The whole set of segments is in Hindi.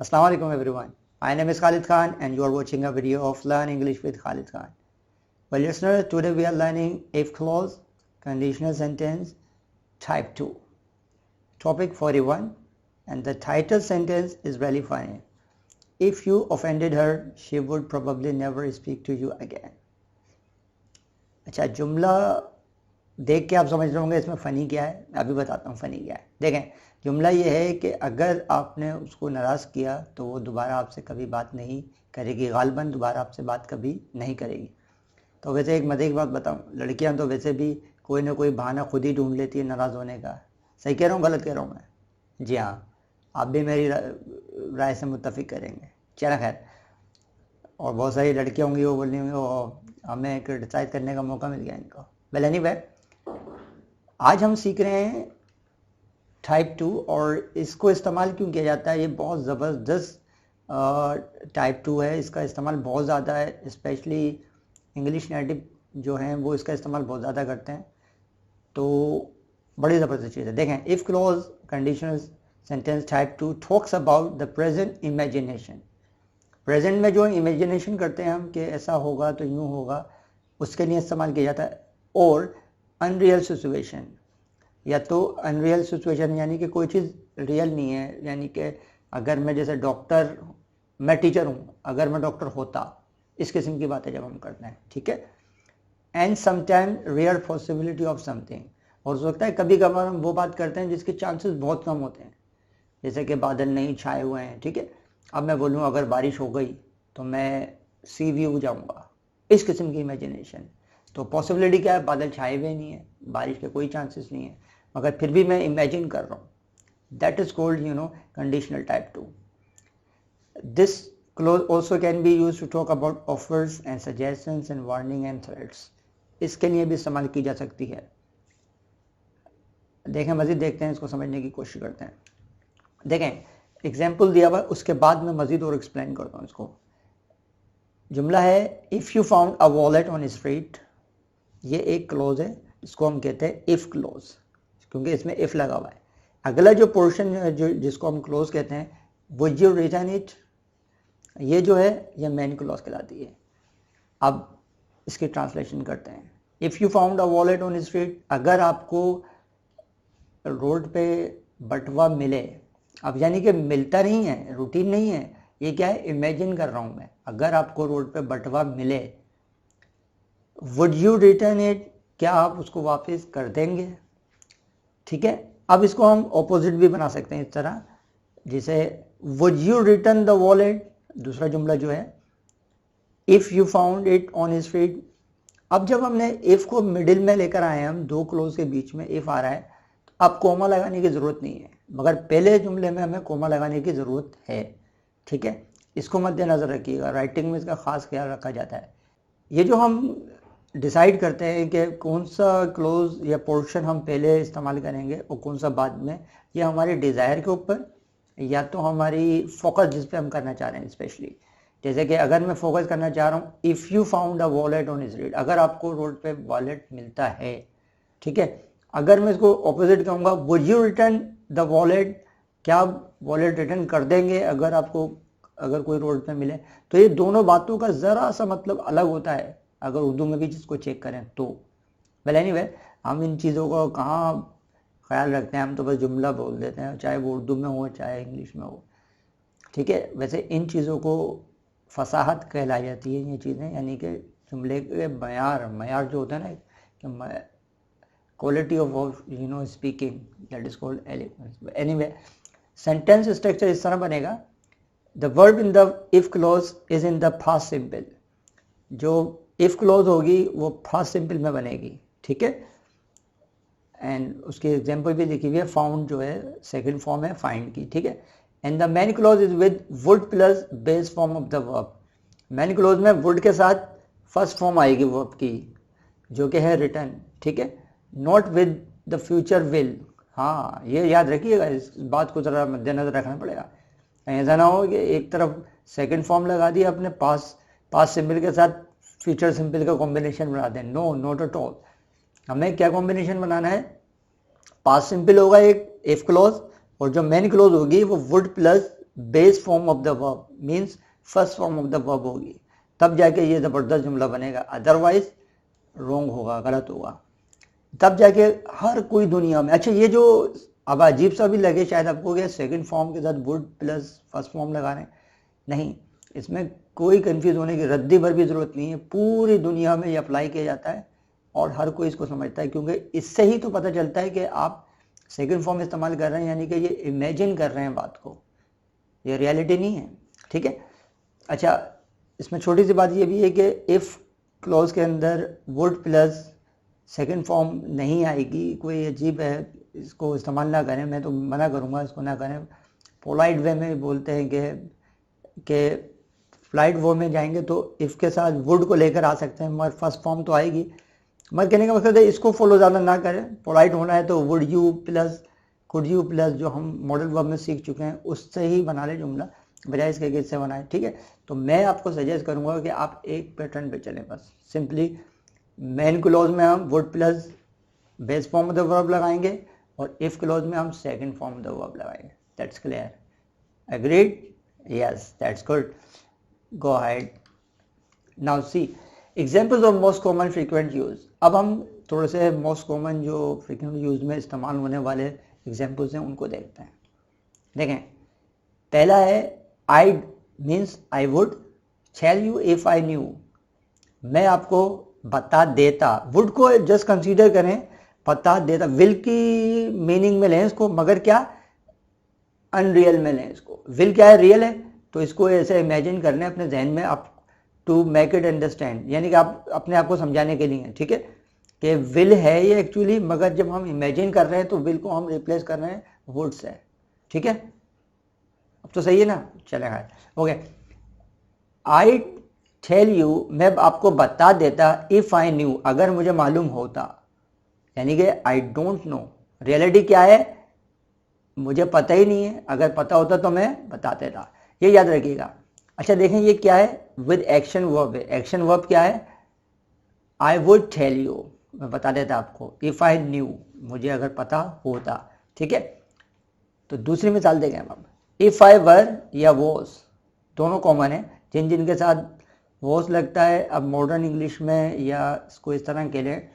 Assalamu alaikum everyone. My name is Khalid Khan and you are watching a video of Learn English with Khalid Khan. Well listeners, today we are learning if clause, conditional sentence, type 2. Topic 41 and the title sentence is really funny. If you offended her, she would probably never speak to you again. अच्छा, जुमला देख के आप समझ रहे होंगे इसमें फ़नी क्या है. मैं अभी बताता हूँ फ़नी क्या है. देखें, जुमला ये है कि अगर आपने उसको नाराज़ किया तो वो दोबारा आपसे कभी बात नहीं करेगी, गालिबन दोबारा आपसे बात कभी नहीं करेगी. तो वैसे एक मज़े की बात बताऊँ, लड़कियाँ तो वैसे भी कोई ना कोई बहाना खुद ही ढूंढ लेती है नाराज़ होने का. सही कह रहा हूँ, गलत कह रहा हूँ मैं? जी हाँ, आप भी मेरी राय से मुत्तफिक करेंगे. चला खैर, और बहुत सारी लड़कियाँ होंगी वो बोलनी होंगी हमें क्रिटिसाइज करने का मौका मिल गया इनको. वेल एनीवे, आज हम सीख रहे हैं टाइप 2 और इसको इस्तेमाल क्यों किया जाता है. ये बहुत ज़बरदस्त टाइप 2 है, इसका इस्तेमाल बहुत ज़्यादा है. स्पेशली इंग्लिश नेटिव जो हैं वो इसका इस्तेमाल बहुत ज़्यादा करते हैं. तो बड़ी ज़बरदस्त चीज़ है. देखें, if clause conditional sentence type 2 talks about the present imagination. Present में जो इमेजिनेशन करते हैं हम कि ऐसा होगा तो यूँ होगा, उसके लिए इस्तेमाल किया जाता है. और अनरियल सिचुएशन, या तो अनरियल सिचुएशन यानी कि कोई चीज़ रियल नहीं है, यानी कि अगर मैं जैसे डॉक्टर, मैं टीचर हूँ, अगर मैं डॉक्टर होता, इस किस्म की बातें जब हम करते हैं. ठीक है. And sometime rare possibility of something, और हो सकता है कभी कभार हम वो बात करते हैं जिसके चांसेस बहुत कम होते हैं, जैसे कि बादल नहीं छाए हुए हैं. ठीक है. अब मैं बोलूँ अगर बारिश हो गई तो मैं सी व्यू जाऊँगा, इस किस्म की इमेजिनेशन. तो पॉसिबिलिटी क्या है, बादल छाए हुए नहीं है, बारिश के कोई चांसेस नहीं है, मगर फिर भी मैं इमेजिन कर रहा हूँ. That is called conditional type 2. This clause also can be use to talk about offers and suggestions and warning and threats. इसके लिए भी इस्तेमाल की जा सकती है. देखें, मजीद देखते हैं, इसको समझने की कोशिश करते हैं. देखें, एग्जाम्पल दिया हुआ, उसके बाद मैं मजीद और एक्सप्लेन करता हूँ इसको. जुमला है if you found a wallet on street. ये एक क्लोज है, इसको हम कहते हैं इफ़ क्लोज, क्योंकि इसमें इफ़ लगा हुआ है. अगला जो पोर्शन जो जिसको हम क्लोज कहते हैं, वुड यू रिटर्न इट, ये जो है ये मेन क्लोज कहलाती है. अब इसकी ट्रांसलेशन करते हैं. If you found a wallet on street, अगर आपको रोड पे बटवा मिले. अब यानी कि मिलता नहीं है, रूटीन नहीं है, ये क्या है, इमेजिन कर रहा हूँ मैं. अगर आपको रोड पे बटवा मिले, वुड यू रिटर्न इट, क्या आप उसको वापस कर देंगे. ठीक है. अब इसको हम ऑपोजिट भी बना सकते हैं इस तरह, जिसे would you return the wallet, दूसरा जुमला जो है if you found it on street. अब जब हमने इफ़ को मिडिल में लेकर आए, हम दो क्लोज के बीच में इफ़ आ रहा है, अब कोमा लगाने की ज़रूरत नहीं है, मगर पहले जुमले में हमें कोमा लगाने की ज़रूरत है. ठीक है. इसको मद्देनज़र रखिएगा, राइटिंग में इसका ख़ास ख्याल रखा जाता है. ये जो हम डिसाइड करते हैं कि कौन सा क्लोज या पोर्शन हम पहले इस्तेमाल करेंगे और कौन सा बाद में, ये हमारे डिज़ायर के ऊपर या तो हमारी फोकस जिस पे हम करना चाह रहे हैं. स्पेशली जैसे कि अगर मैं फोकस करना चाह रहा हूँ if you found a wallet on street, अगर आपको रोड पे वॉलेट मिलता है. ठीक है. अगर मैं इसको ऑपोजिट कहूँगा, would you return the wallet, क्या आप वॉलेट रिटर्न कर देंगे अगर आपको, अगर कोई रोड पे मिले. तो ये दोनों बातों का ज़रा सा मतलब अलग होता है अगर उर्दू में भी जिसको चेक करें तो. वेल एनीवे, हम इन चीज़ों को कहाँ ख्याल रखते हैं, हम तो बस जुमला बोल देते हैं, चाहे वो उर्दू में हो चाहे इंग्लिश में हो. ठीक है. वैसे इन चीज़ों को फसाहत कहलाई जाती है ये चीज़ें, यानी कि जुमले के मयार जो होता है ना, कि quality of speaking, that is called elegance. Anyway, sentence structure इस तरह बनेगा. The verb in the if clause is in the past simple. जो इफ क्लॉज होगी वो पास्ट सिंपल में बनेगी. ठीक है. एंड उसकी एग्जांपल भी लिखी हुई है. फाउंड जो है सेकंड फॉर्म है फाइंड की. ठीक है. And the main clause is with would plus base form of the verb. Main clause में वुड के साथ फर्स्ट फॉर्म आएगी वर्ब की, जो कि है रिटर्न. ठीक है. Not with the future will. हाँ, ये याद रखिएगा, इस बात को ज़रा मद्देनजर रखना पड़ेगा. ऐसा ना हो कि एक तरफ सेकंड फॉर्म लगा दिया अपने पास सिंपल के साथ फ्यूचर सिंपल का कॉम्बिनेशन बना दें. No, not at all. हमें क्या कॉम्बिनेशन बनाना है, पास्ट सिंपल होगा एक इफ क्लॉज, और जो मेन क्लॉज होगी वो would plus base form of the verb means first form of the verb होगी, तब जाके ये ज़बरदस्त जुमला बनेगा, अदरवाइज रॉन्ग होगा, गलत होगा। तब जाके हर कोई दुनिया में, अच्छा ये जो अब अजीब सा भी लगे शायद आपको, क्या सेकंड फॉर्म के साथ वुड प्लस फर्स्ट फॉर्म लगा रहे हैं, नहीं, इसमें कोई कंफ्यूज होने की रद्दी भर भी ज़रूरत नहीं है, पूरी दुनिया में ये अप्लाई किया जाता है और हर कोई इसको समझता है, क्योंकि इससे ही तो पता चलता है कि आप सेकंड फॉर्म इस्तेमाल कर रहे हैं, यानी कि ये इमेजिन कर रहे हैं बात को, ये रियलिटी नहीं है, ठीक है। अच्छा, इसमें छोटी सी बात ये भी है कि इफ़ क्लॉज के अंदर वुड प्लस सेकंड फॉर्म नहीं आएगी, कोई अजीब है, इसको इस्तेमाल ना करें, मैं तो मना करूँगा इसको ना करें। पोलाइट वे में बोलते हैं कि फ्लाइट वो में जाएंगे तो इफ़ के साथ वुड को लेकर आ सकते हैं, मगर फर्स्ट फॉर्म तो आएगी। मगर कहने का मकसद है इसको फॉलो ज़्यादा ना करें, पोलाइट होना है तो would you plus could you plus जो हम मॉडल वर्ब में सीख चुके हैं उससे ही बना ले जुमला, बजाय इसके कि इससे बनाए, ठीक है। तो मैं आपको सजेस्ट करूँगा कि आप एक पैटर्न पे चलें, बस सिंपली मेन क्लॉज में हम would plus base form of the verb लगाएंगे और इफ क्लॉज में हम second form of the verb लगाएंगे। That's clear, agreed? Yes, that's good, go ahead. Now see examples of most common frequent use. अब हम थोड़े से मोस्ट कॉमन जो फ्रीक्वेंट यूज में इस्तेमाल होने वाले एग्जांपल्स हैं उनको देखते हैं। देखें, पहला है I means I would tell you if I knew, मैं आपको बता देता, वुड को जस्ट कंसीडर करें, बता देता, विल की मीनिंग में लें इसको, मगर क्या अनरियल में लें इसको। विल क्या है, रियल है, तो इसको ऐसे इमेजिन करना है अपने जहन में, आप टू मेक इट अंडरस्टैंड, यानी कि आप अपने आप को समझाने के लिए, ठीक है, कि विल है ये एक्चुअली, मगर जब हम इमेजिन कर रहे हैं तो विल को हम रिप्लेस कर रहे हैं वुड से, ठीक है। अब तो सही है ना, चलेगा, ओके। आई टेल यू, मैं आपको बता देता, इफ आई न्यू, अगर मुझे मालूम होता, यानी कि आई डोंट नो, रियलिटी क्या है, मुझे पता ही नहीं है, अगर पता होता तो मैं बता देता, ये याद रखिएगा। अच्छा देखें, ये क्या है, विद एक्शन वर्ब है। एक्शन वर्ब क्या है, आई वुड टेल यू, मैं बता देता आपको, इफ आई न्यू, मुझे अगर पता होता, ठीक है। तो दूसरी मिसाल देखें अब, इफ आई वर या वॉस, दोनों कॉमन है, जिन जिन के साथ वॉस लगता है, अब मॉडर्न इंग्लिश में या इसको इस तरह के लिए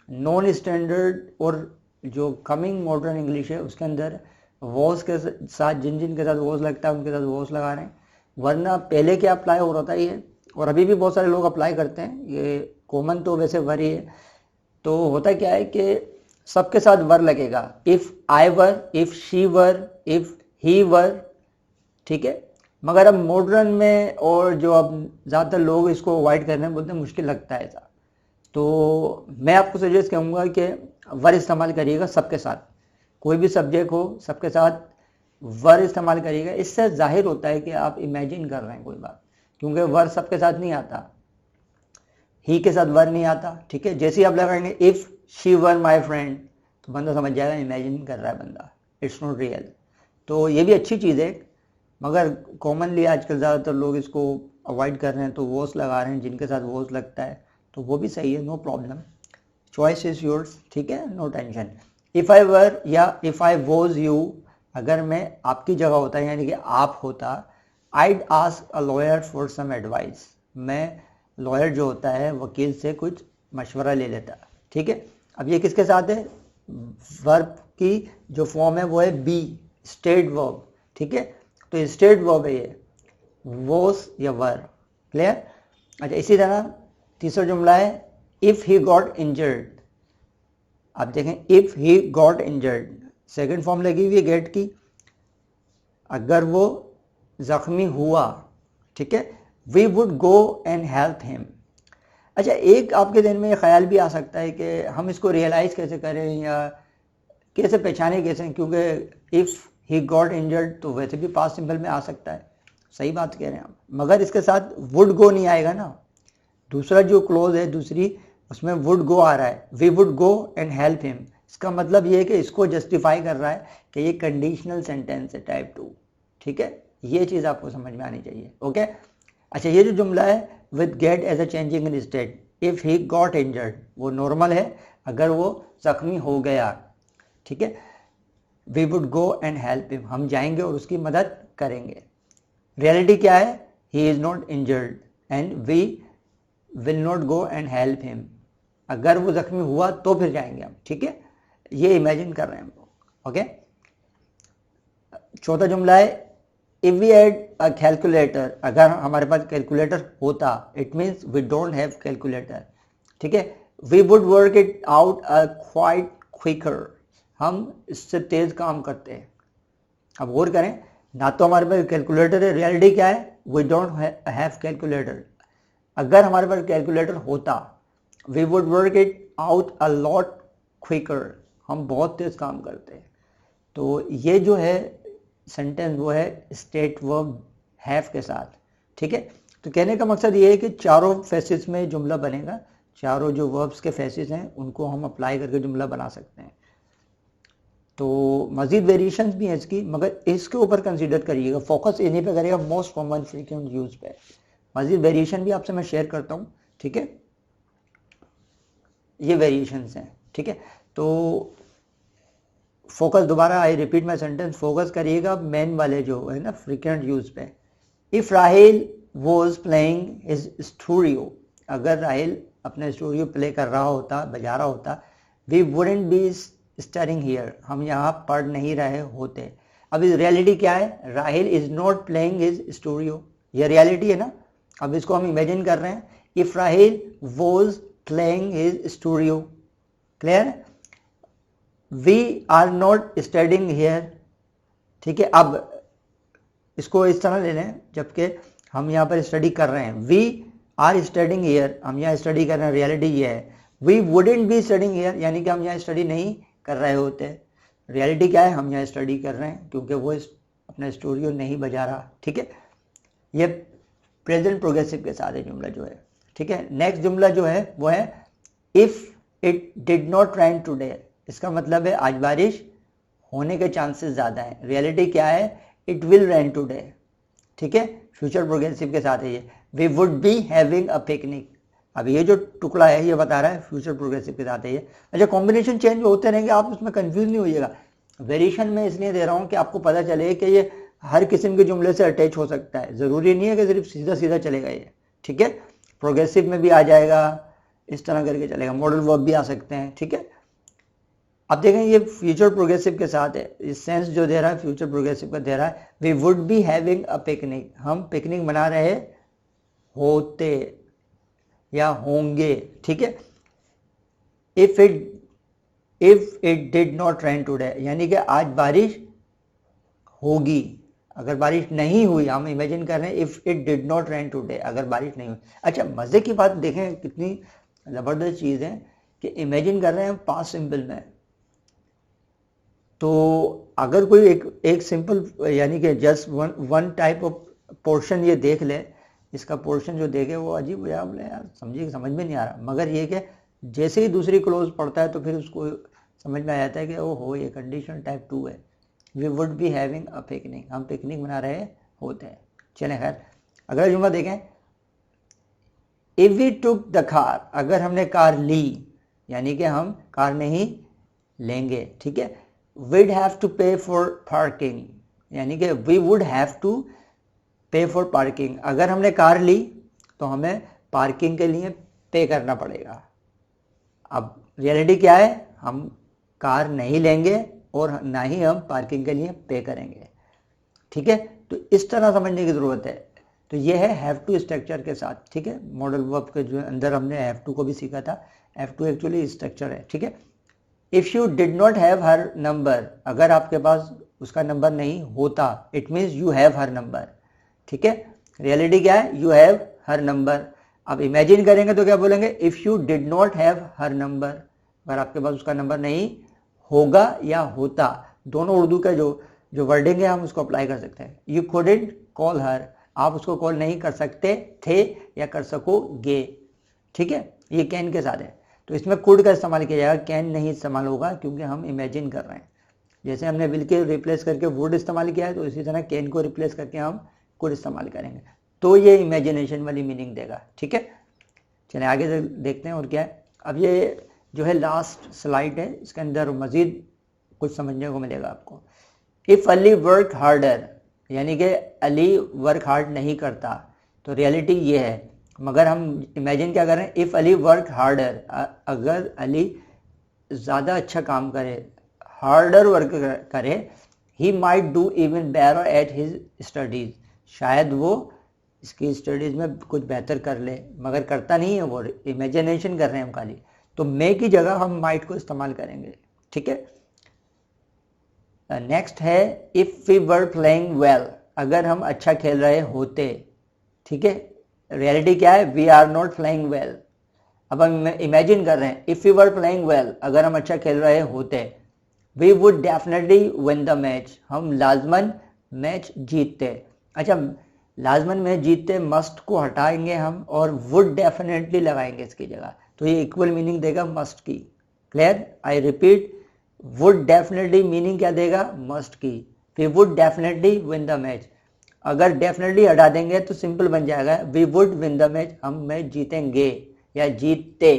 नॉन स्टैंडर्ड और जो कमिंग मॉडर्न इंग्लिश है उसके अंदर वॉस के साथ जिन जिन के साथ वॉस लगता है उनके साथ वॉस लगा रहे हैं, वरना पहले क्या अप्लाई हो रहा था ये, और अभी भी बहुत सारे लोग अप्लाई करते हैं, ये कॉमन तो वैसे वर ही है। तो होता क्या है कि सबके साथ वर लगेगा, if I were, if she were, if he were, ठीक है। मगर अब मॉडर्न में और जो अब ज़्यादातर लोग इसको अवॉइड कर रहे हैं, बोलते हैं मुश्किल लगता है ऐसा, तो मैं आपको सजेस्ट करूँगा कि वर इस्तेमाल करिएगा सबके साथ, कोई भी सब्जेक्ट हो सबके साथ वर इस्तेमाल करिएगा। इससे जाहिर होता है कि आप इमेजिन कर रहे हैं कोई बात, क्योंकि वर सबके साथ नहीं आता, ही के साथ वर नहीं आता, ठीक है। जैसे ही आप लगाएंगे if she were my friend, तो बंदा समझ जाएगा इमेजिन कर रहा है बंदा, इट्स नॉट रियल। तो ये भी अच्छी चीज़ है, मगर कॉमनली आजकल ज़्यादातर लोग इसको अवॉइड कर रहे हैं, तो वॉस लगा रहे हैं जिनके साथ वॉस लगता है, तो वो भी सही है, no problem, choice is yours, ठीक है, no tension. If I were या इफ़ आई वॉज यू, अगर मैं आपकी जगह होता है यानी कि आप होता, I'd ask a lawyer for some advice, मैं लॉयर जो होता है वकील से कुछ मशवरा ले लेता, ठीक है। अब ये किसके साथ है, वर्ब की जो फॉर्म है वो है बी, स्टेट वर्ब, ठीक है, तो स्टेट वर्ब है ये, वॉस या वर, क्लियर। अच्छा, इसी तरह तीसरा जुमला है इफ़ ही गॉट इंजर्ड। आप देखें, if he got injured, second form लगी हुई है गेट की, अगर वो जख्मी हुआ, ठीक है, we would go and help him. अच्छा, एक आपके दिन में ये ख्याल भी आ सकता है कि हम इसको रियलाइज़ कैसे करें या कैसे पहचाने कैसे, क्योंकि इफ़ ही गॉट इंजर्ड तो वैसे भी पास्ट सिंपल में आ सकता है, सही बात कह रहे हैं आप, मगर इसके साथ वुड गो नहीं आएगा ना, दूसरा जो क्लोज है दूसरी, उसमें वुड गो आ रहा है, we would go and help him, इसका मतलब ये है कि इसको जस्टिफाई कर रहा है कि ये कंडीशनल सेंटेंस है टाइप 2, ठीक है, ये चीज़ आपको समझ में आनी चाहिए, ओके। अच्छा, ये जो जुमला है with get as a changing in state, if he got injured वो नॉर्मल है, अगर वो जख्मी हो गया, ठीक है, we would go and help him, हम जाएंगे और उसकी मदद करेंगे। रियलिटी क्या है? He is not injured and we will not go and help him. अगर वो जख्मी हुआ तो फिर जाएंगे हम, ठीक है, ये इमेजिन कर रहे हैं हम लोग। ओके, चौथा जुमला है if we had a calculator, अगर हमारे पास कैलकुलेटर होता, it means we don't have calculator, ठीक है, we would work it out quite quicker, हम इससे तेज काम करते हैं। अब गौर करें, ना तो हमारे पास कैलकुलेटर है, रियलिटी क्या है? We don't have calculator. अगर हमारे पास कैलकुलेटर होता, we would work it out a lot quicker, हम बहुत तेज काम करते हैं। तो ये जो है सेंटेंस वो है स्टेट वर्ब हैव के साथ, ठीक है। तो कहने का मकसद ये है कि चारों फेसिस में जुमला बनेगा, चारों जो वर्ब्स के फेसिस हैं उनको हम अप्लाई करके जुमला बना सकते हैं। तो मजीद वेरिएशंस भी हैं इसकी, मगर इसके ऊपर कंसीडर करिएगा, फोकस इन्हीं पे करिएगा, मोस्ट कॉमन फ्रीक्वेंट यूज पे। मजीद वेरिएशन भी आपसे मैं शेयर करता हूँ, ठीक है, ये वेरिएशंस हैं, ठीक है। तो फोकस, दोबारा I repeat my sentence, focus करिएगा मेन वाले जो है ना फ्रीक्वेंट यूज पे। If Rahil was playing his studio, अगर राहिल अपना स्टूडियो प्ले कर रहा होता, बजा रहा होता, we wouldn't be studying here, हम यहाँ पढ़ नहीं रहे होते। अब इस रियलिटी क्या है? Rahil is not playing his studio, ये रियलिटी है ना। अब इसको हम इमेजिन कर रहे हैं, if Rahil was playing his studio, clear? We are not studying here, ठीक है। अब इसको इस तरह ले लें, जबकि हम यहाँ पर स्टडी कर रहे हैं, वी आर स्टडिंग हियर, हम यहाँ स्टडी कर रहे हैं, रियलिटी ये है। We wouldn't be studying here, यानी कि हम यहाँ स्टडी नहीं कर रहे होते। रियलिटी क्या है? हम यहाँ स्टडी कर रहे हैं क्योंकि वो अपना स्टूडियो नहीं बजा रहा, ठीक है। ये प्रेजेंट प्रोग्रेसिव के साथ है जुमला जो है, ठीक है। नेक्स्ट जुमला जो है वो है if it did not rain today, इसका मतलब है आज बारिश होने के चांसेस ज़्यादा हैं। रियलिटी क्या है? इट विल रेन टुडे, ठीक है, फ्यूचर प्रोग्रेसिव के साथ है ये। We would be having a picnic, अब ये जो टुकड़ा है ये बता रहा है फ्यूचर प्रोग्रेसिव के साथ है ये। अच्छा, कॉम्बिनेशन चेंज होते रहेंगे, आप उसमें कंफ्यूज नहीं होइएगा। वेरिएशन में इसलिए दे रहा हूँ कि आपको पता चले कि ये हर किस्म के जुमले से अटैच हो सकता है, ज़रूरी नहीं है कि सिर्फ सीधा सीधा चलेगा ये, ठीक है। प्रोग्रेसिव में भी आ जाएगा, इस तरह करके चलेगा, मॉडल वर्ब भी आ सकते हैं, ठीक है। अब देखें ये फ्यूचर प्रोग्रेसिव के साथ है, इस सेंस जो दे रहा है फ्यूचर प्रोग्रेसिव का दे रहा है, we would be having a picnic, हम पिकनिक मना रहे होते या होंगे, ठीक है। If it did not rain today, यानी कि आज बारिश होगी। अगर बारिश नहीं हुई, हम इमेजिन कर रहे हैं if it did not rain today, अगर बारिश नहीं हुई। अच्छा, मजे की बात देखें कितनी जबरदस्त चीज है कि इमेजिन कर रहे हैं पास्ट सिंपल में। तो अगर कोई एक सिंपल यानी कि just one type of portion ये देख ले, इसका पोर्शन जो देखे वो अजीब हो जाए, बोले यार समझिए समझ में नहीं आ रहा, मगर ये कि जैसे ही दूसरी क्लोज पढ़ता है तो फिर उसको समझ में आ जाता है कि ओ हो ये कंडीशन टाइप 2 है। We would be having a picnic, हम पिकनिक मना रहे होते हैं। चलें खैर, अगला जुमला देखें, if we took the car, अगर हमने कार ली, यानी कि हम कार नहीं लेंगे, ठीक है। we'd have to pay for parking, यानी कि we would have to pay for parking, अगर हमने कार ली तो हमें पार्किंग के लिए पे करना पड़ेगा। अब रियलिटी क्या है? हम कार नहीं लेंगे और ना ही हम पार्किंग के लिए पे करेंगे, ठीक है। तो इस तरह समझने की ज़रूरत है। तो ये है हैव टू स्ट्रक्चर के साथ, ठीक है। मॉडल वर्ब के जो अंदर हमने हैव टू को भी सीखा था, हैव टू एक्चुअली स्ट्रक्चर है, ठीक है। If you did not have her number, अगर आपके पास उसका नंबर नहीं होता, it means you have her number, ठीक है। रियलिटी क्या है? You have her number. अब इमेजिन करेंगे तो क्या बोलेंगे? If you did not have her number, अगर आपके पास उसका नंबर नहीं होगा या होता, दोनों उर्दू का जो वर्डिंग है हम उसको अप्लाई कर सकते हैं। यू कुडंट कॉल हर, आप उसको कॉल नहीं कर सकते थे या कर सकोगे, ठीक है। ये कैन के साथ है, तो इसमें कुड का इस्तेमाल किया जाएगा, कैन नहीं इस्तेमाल होगा क्योंकि हम इमेजिन कर रहे हैं। जैसे हमने विल के रिप्लेस करके वुड इस्तेमाल किया है, तो इसी तरह कैन को रिप्लेस करके हम कुड इस्तेमाल करेंगे, तो ये इमेजिनेशन वाली मीनिंग देगा, ठीक है। चलिए आगे देखते हैं और क्या है। अब ये जो है लास्ट स्लाइड है, इसके अंदर मजीद कुछ समझने को मिलेगा आपको। इफ अली वर्क हार्डर, यानी कि अली वर्क हार्ड नहीं करता, तो रियलिटी ये है। मगर हम इमेजिन क्या कर रहे हैं, इफ़ अली वर्क हार्डर, अगर अली ज़्यादा अच्छा काम करे, हार्डर वर्क करे, he might do even better at his studies, शायद वो इसकी स्टडीज़ में कुछ बेहतर कर ले, मगर करता नहीं है, वो इमेजिनेशन कर रहे हैं हम खाली। तो मे की जगह हम माइट को इस्तेमाल करेंगे, ठीक है। नेक्स्ट है if we were playing well, अगर हम अच्छा खेल रहे होते, ठीक है। रियलिटी क्या है, we are not playing well. अब हम इमेजिन कर रहे हैं, if we were playing well, अगर हम अच्छा खेल रहे होते, we would definitely win the match, हम लाजमन मैच जीतते। अच्छा, लाजमन मैच जीतते, मस्ट को हटाएंगे हम और वुड डेफिनेटली लगाएंगे इसकी जगह, तो ये इक्वल मीनिंग देगा मस्ट की। Clear, I repeat, would definitely meaning क्या देगा, मस्ट की। We would definitely win the match, अगर डेफिनेटली हटा देंगे तो सिंपल बन जाएगा we would win the match, हम मैच जीतेंगे या जीतते,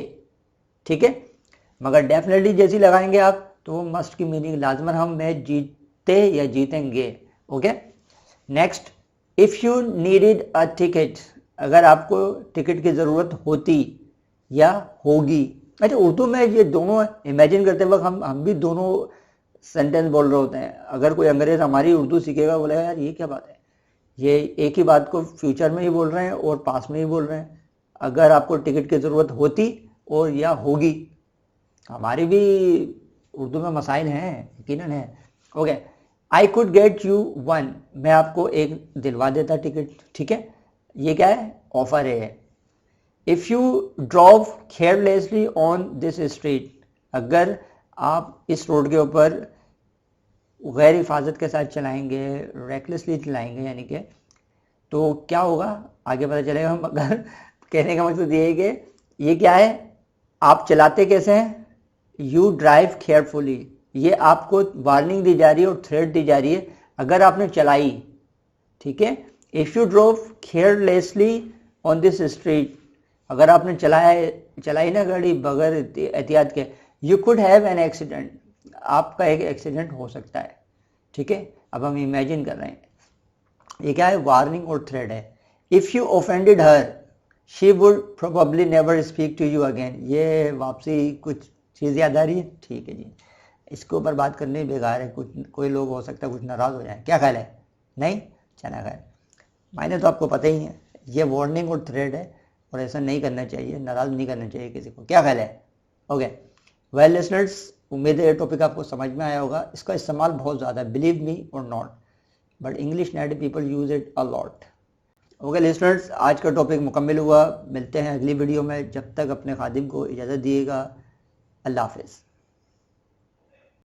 ठीक है। मगर डेफिनेटली जैसी लगाएंगे आप तो वो मस्ट की मीनिंग लाजमन हम मैच जीतते या जीतेंगे, okay. Next, if you needed a ticket, अगर आपको टिकट की ज़रूरत होती या होगी। अच्छा, उर्दू में ये दोनों इमेजिन करते वक्त हम भी दोनों सेंटेंस बोल रहे होते हैं। अगर कोई अंग्रेज हमारी उर्दू सीखेगा, बोलेगा यार ये क्या बात है, ये एक ही बात को फ्यूचर में ही बोल रहे हैं और पास में ही बोल रहे हैं। अगर आपको टिकट की ज़रूरत होती और या होगी, हमारी भी उर्दू में मसाइल हैं, यकीनन है, okay. I could get you one, मैं आपको एक दिलवा देता टिकट, ठीक है। ये क्या है, ऑफर है। If you drive carelessly on this street, अगर आप इस रोड के ऊपर गैर हिफाजत के साथ चलाएंगे, रेकलेसली चलाएंगे यानी कि, तो क्या होगा आगे पता चलेगा। मगर कहने का मकसद ये है कि ये क्या है, आप चलाते कैसे हैं, यू ड्राइव केयरफुली, ये आपको वार्निंग दी जा रही है और थ्रेट दी जा रही है अगर आपने चलाई, ठीक है। If you drive carelessly on this street, अगर आपने चलाई ना गाड़ी बगैर एहतियात के, you could have an accident, आपका एक एक्सीडेंट हो सकता है, ठीक है। अब हम इमेजिन कर रहे हैं, ये क्या है, वार्निंग और थ्रेट है। If you offended her, she would probably never speak to you again, ये वापसी कुछ चीज़ याद आ रही है, ठीक है जी। इसके ऊपर बात करनी बेकार है, कुछ कोई लोग हो सकता है कुछ नाराज़ हो जाए, क्या ख्याल है, नहीं, चला खैर, मायने तो आपको पता ही है, ये वार्निंग और थ्रेट है और ऐसा नहीं करना चाहिए, नाराज़ नहीं करना चाहिए किसी को, क्या ख्याल है, ओके। वेल लिसनर्स, उम्मीद है ये टॉपिक आपको समझ में आया होगा। इसका इस्तेमाल बहुत ज़्यादा है, बिलीव मी और not, but English native people use it a lot. Okay listeners, आज का टॉपिक मुकम्मल हुआ, मिलते हैं अगली वीडियो में, जब तक अपने खादिम को इजाज़त दिएगा, अल्लाह हाफ़िज़।